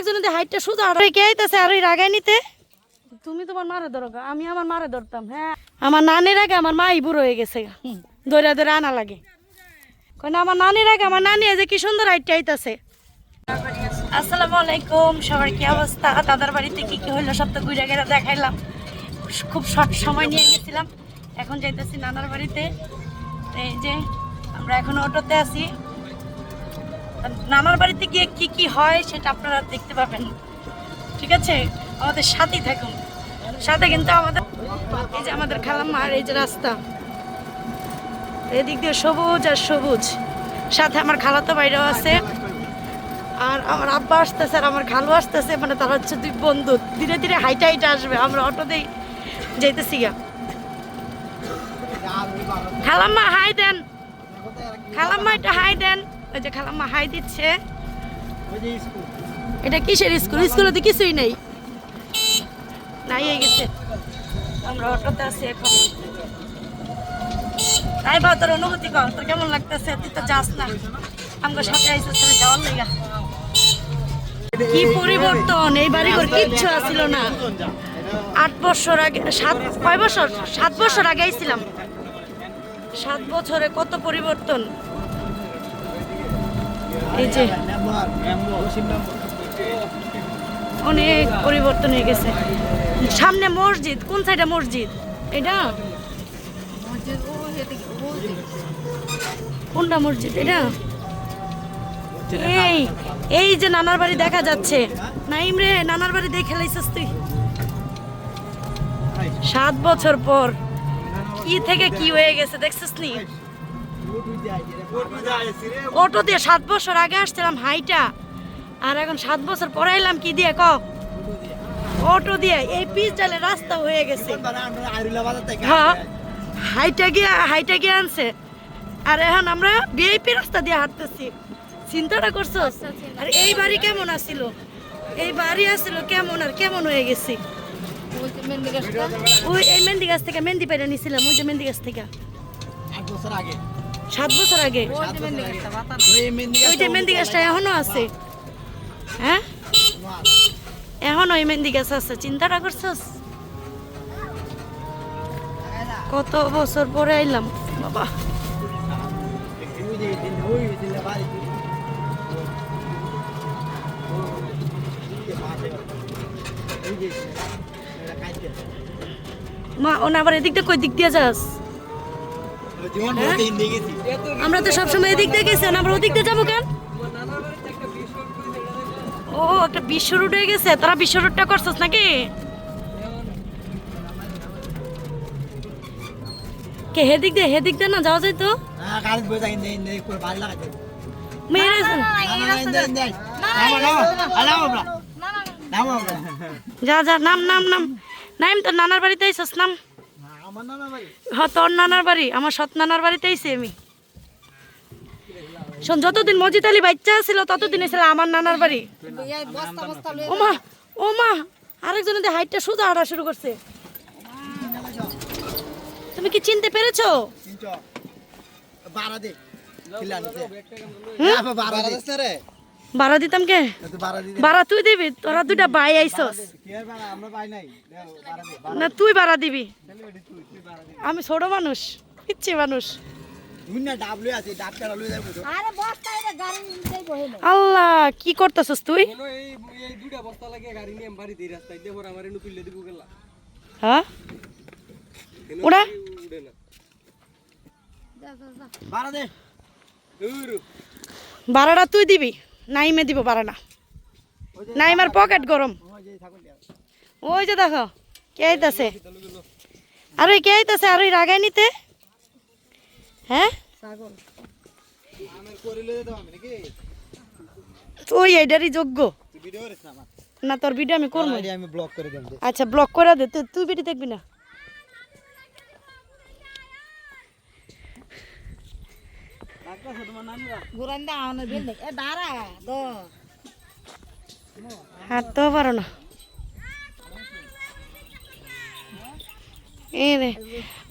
আরেকজনের হাইটটা সোজা আর কে আইতাছে আর রাগাই নিতে। তুমি তোমার মারে ধরো, আমি আমার মারে ধরতাম। হ্যাঁ, আমার নানির আগে আমার মাই বুড়ো হয়ে গেছে, ধরে ধরে আনা লাগে। কারণ আমার নানির আগে আমার নানি যে কি সুন্দর হাইটটা আইতাছে। আসসালামু আলাইকুম, সবার কি অবস্থা? দাদার বাড়িতে কি কি হইলো সব তো ঘুরে ঘেরা দেখাইলাম। খুব শর্ট সময় নিয়ে গেছিলাম। এখন যাইতেছি নানার বাড়িতে। এই যে আমরা এখন অটোতে আছি। নানার বাড়িতে গিয়ে কি কি হয় সেটা আপনারা দেখতে পাবেন, ঠিক আছে? আমাদের সাথেই থাকুন। সাথে কিন্তু আমাদের এই যে আমাদের খালাম্মা, আর এই যে রাস্তা, এদিক দিয়ে সবুজ আর সবুজ। সাথে আমার খালাতো বাইরেও আছে, আর আমার আব্বা আসতেছে আর আমার খালু আসতেছে। মানে তারা হচ্ছে দুই বন্ধু, ধীরে ধীরে হাইটা হাইটা আসবে। আমরা অটোতেই যাইতেছি গা। খালাম্মা হাই দেন, খালাম্মা এটা হাই দেন। ওই যে খালাম্মা হাই দিচ্ছে। এটা কিসের স্কুল? স্কুলে তো কিছুই নেই, নাই হয়ে গেছে। আমরা অটোতে আছি এখন। তাই বা তোর অনুভূতি কর, তোর কেমন লাগতেছে? তুই তো যাস না, আমার সাথে আইসিস যাওয়ার লেগা। কি পরিবর্তন! এই বাড়িঘর কিচ্ছু আসিল না 8 বছর আগে। 7 বছর আগে আইছিলাম। 7 বছরে কত পরিবর্তন! এই যে অনেক পরিবর্তন হয়ে গেছে। সামনে মসজিদ, কোন সাইডে মসজিদ? এটা কোনটা মসজিদ? এটা এই এই যে নানার বাড়ি দেখা যাচ্ছে। নাইম রে, নানার বাড়ি দেখে লাইছিস তুই? 7 বছর পর কি থেকে কি হয়ে গেছে দেখছিস নি? অটো দিয়ে 7 বছর আগে আসছিলাম হাইটা, আর এখন 7 বছর পরে এলাম কি দিয়ে ক? অটো দিয়ে। এই পিচ ডালে রাস্তা হয়ে গেছে। হ্যাঁ, হাইটা গিয়ে আনছে। আর এখন আমরা ভিআইপি রাস্তা দিয়ে হাঁটতেছি। চিন্তাটা করছো? আর এই বাড়ি কেমন আসিল? এই বাড়ি আসিল কেমন, আর কেমন হয়ে গেছি। ওই এই মেহেন্দি গাছ থেকে মেহেন্দি পেরে নিছিলাম, ওই যে মেহেন্দি গাছ থেকে 7 বছর আগে। ওই যে মেহেন্দি গাছটা এখনো আছে। হ্যাঁ, এখন ওই মেহেন্দি গাছ আছে। চিন্তাটা করছস? কত বছর পরে আইলাম বাবা। মা ওনা আবার এদিক দিয়ে কই দিক দিয়ে যাস? আমরা তো সবসময় এদিক দিয়ে গেছি, আমরা ওদিক দিয়ে যাবো কেন? ও, একটা বিশ্ব রুট হয়ে গেছে। তোরা বিশ্ব রুটটা করছস নাকি? কে হেদিক দিয়ে না যাওয়া যায় তো? যা যা, নাম নাম নাম নাম। তোর নানার বাড়িতে আইসস? নাম। হ্যাঁ, তোর নানার বাড়ি, আমার সৎ নানার বাড়িতে আইসি আমি। শোন, যতদিন মজিদ আলী বাচ্চা ছিল ততদিন ছিল আমার নানার বাড়ি। ওমা ওমা, আরেকজনের হাইটটা সোজা হাঁটা শুরু করছে। তুমি কি চিনতে পেরেছো? বাড়া দিতাম কে? বাড়া তুই দিবি? তোরা দুইটা ভাই আইসস না, তুই বাড়া দিবি। আমি ছোট মানুষ, পিচ্ছি মানুষ। আল্লাহ, কি করতেছস তুই? হ্যাঁ, ওরা বারাটা তুই দিবি, নাইমে দিব বারাটা। নাইমার পকেট গরম। ওই যে দেখো কে আইতাছে, আর ওই কে আইতাছে আর ওই রাগাই নিতে। হ্যাঁ, ওই এইটারই যোগ্য না। তোর ভিডিও আমি করবো। আচ্ছা, ব্লক করে দে। তুই ভিডিও দেখবি না? হাঁটতেও পারো না।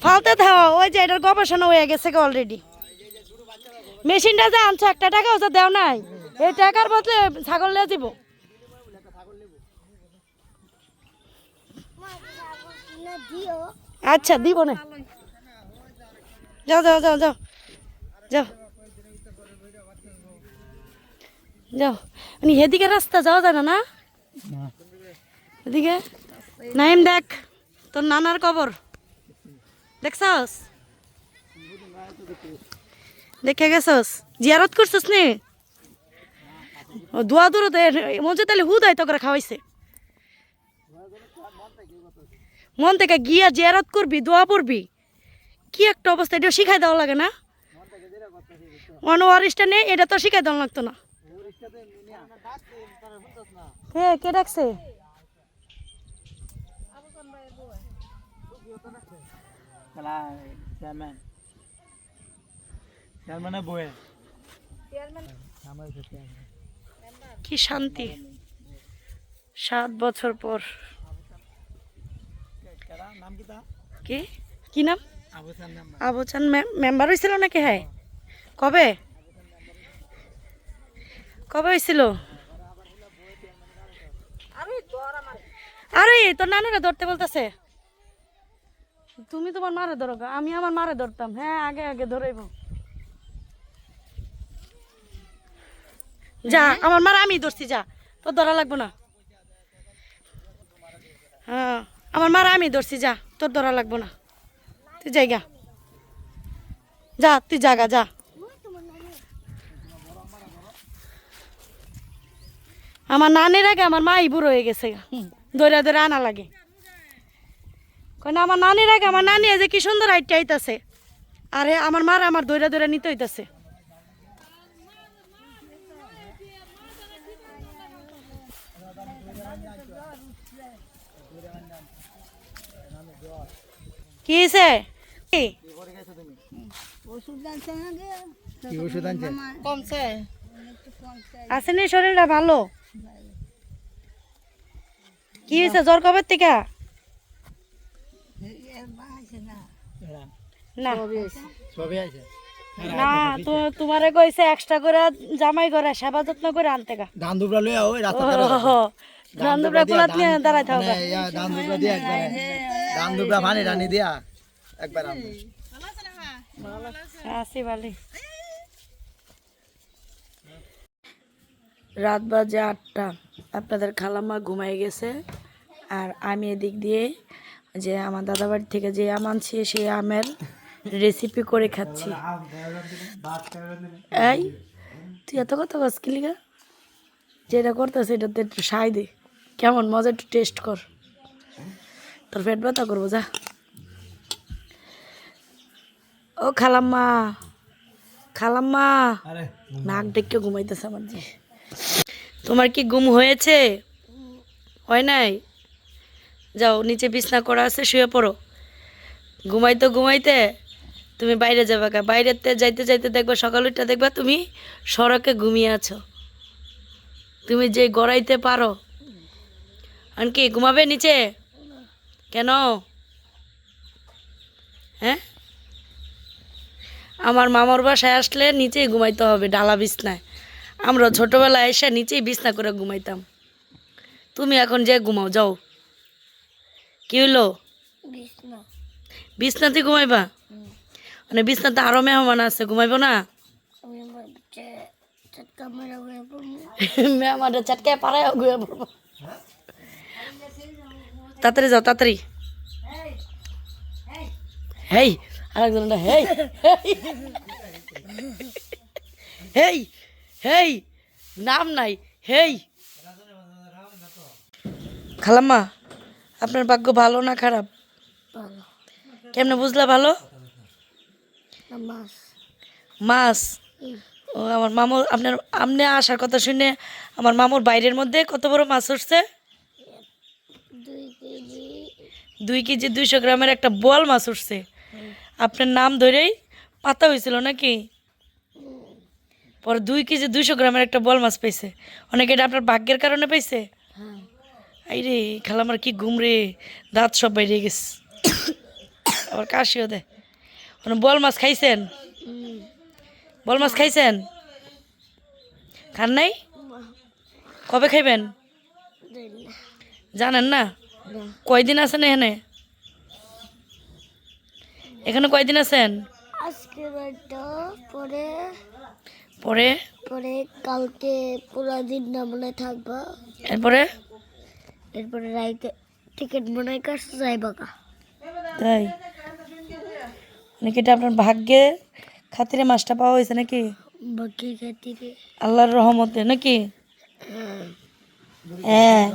ফালতে থাও, ওই যে এটার গবেষণা হয়ে গেছে অলরেডি। মেশিনটা যে আনছো 1 টাকাও তো দেও নাই। এই টাকার বদলে ছাগল নিয়ে দিব। আচ্ছা দিব না, যাও যাও যাও যাও যাও যাও। এদিকে রাস্তা যাওয়া যায় না, না এদিকে। নাইম দেখ, তোর নানার কবর দেখছস, দেখে গেছস, জিয়ারত করছস নি? দোয়া দূর মঞ্চে তাহলে হুদাই তো করে খাওয়াইছে। মন থেকে গিয়া জিয়ারত করবি, দোয়া পড়বি, কি একটা অবস্থা। এটা শিখাই দেওয়া লাগে না? ওয়ারিসটা নেই, এটা তো শিখাই দেওয়া লাগতো না। হ্যাঁ, কে ডাকছে? কি শান্তি, 7 বছর পর। কি কি নাম? আবুচান মেম্বার হয়েছিল নাকি? হ্যাঁ, কবে কবে হয়েছিল? আরে তোর নানুরা ধরতে বলতেছে, তুমি তোমার মারে ধরো, আমি আমার মারে ধরতাম। হ্যাঁ, আগে আগে ধরাইব। যা, আমার মারা আমি ধরছি, যা, তোর ধরা লাগবো না। হ্যাঁ, আমার মারা আমি ধরছি, যা, তোর ধরা লাগবো না। তুই জায়গা যা, তুই জায়গা যা। আমার নানির আগে আমার মাই বুড়ো হয়ে গেছে, ধরে ধরে আনা লাগে। কেন আমার নানির আগে আমার নানি যে কি সুন্দর হাইটে আইতাছে, আরে আমার মারা আমার ধরে ধরে নিতে হইতাছে। কি হয়েছে? আসেনি, শরীরটা ভালো? কি হয়েছে, জ্বর কবে থেকে? না না, তোমারে কইছে এক্সট্রা করে জামাই করে সেবা যত্ন করে আনতে গা। ধান দুবরা লইয়া ওই রাস্তা ধান দুবরা কুলাত নিয়ে দাঁড়াইতে হবে। ধান দুবরা দিয়া একবার, ধান দুবরা পানি রানি দিয়া একবার আনতে। আসি ভালো। রাত বাজে 8টা, আপনাদের খালাম্মা ঘুমাই গেছে, আর আমি এদিক দিয়ে যে আমার দাদা বাড়ি থেকে যে আম আনছি সেই আমের রেসিপি করে খাচ্ছি। এই তুই এত কথা বস কি লিগা? যেটা করতেছে এটাতে একটু সাই দে, কেমন মজা, একটু টেস্ট কর, তোর পেট ব্যথা করবো, যা। ও খালাম্মা, খালাম্মা, নাক ডেকে ঘুমাইতেছে আমার যে। তোমার কি ঘুম হয়েছে? হয় নাই? যাও, নিচে বিছনা করা আছে, শুয়ে পড়ো। ঘুমাইতে ঘুমাইতে তুমি বাইরে যাবে, বাইরেতে যাইতে যাইতে দেখবা সকাল উঠে দেখবা তুমি সড়কে ঘুমিয়ে আছো। তুমি যে গড়াইতে পারো, কি ঘুমাবে নিচে কেন? হ্যাঁ, আমার মামার বাসায় আসলে নিচেই ঘুমাইতে হবে, ডালা বিছনায়। আমরা ছোটবেলায় এসে নিচেই বিছনা করে ঘুমাইতাম। তুমি এখন যে ঘুমাও, যাও। কি হইলো? বিছনাতে ঘুমাইবা? মানে বিছনাতে আরো মেহমান আছে, ঘুমাইবো না? মেহমানটা চাটকায় পাড়ায় ঘুমিয়ে পড়বো। তাড়াতাড়ি যাও, তাড়াতাড়ি। হেই, আরেকজনটা হেই হেই হেই, নাম নাই, হেই। খালাম্মা, আপনার ভাগ্য ভালো না খারাপ? কেমনে বুঝলা ভালো? মাছ। ও আমার মামুর, আপনার আমনে আসার কথা শুনে আমার মামুর বাইরের মধ্যে কত বড় মাছ উঠছে? 2 কেজি 200 গ্রামের একটা বোয়াল মাছ উঠছে। আপনার নাম ধরেই পাতা হয়েছিল নাকি? পরে 2 কেজি 200 গ্রামের একটা বোয়াল মাছ পাইছে। অনেকে এটা আপনার ভাগ্যের কারণে পাইছে। এই রে খালামার কি ঘুম রে, দাঁত সব বাইরে গেছে, আবার কাশিও দেয়। বোয়াল মাছ খাইছেন? বোয়াল মাছ খাইছেন? খান নাই? কবে খাইবেন? জানেন না? কয়দিন আছেন এখানে? এখানে কয়দিন আছেন? আজকে রাতটা পরে পরে পরে কালকে পুরো দিন না মনে থাকবা। এরপরে এরপরে রাইতে টিকিট মনে কাছে যাইবা কা। তাই নাকি এটা আপনার ভাগ্যের খাতিরে মাছটা পাওয়া হয়েছে নাকি? বাকি খাতিরে আল্লাহর রহমতে নাকি? হ্যাঁ।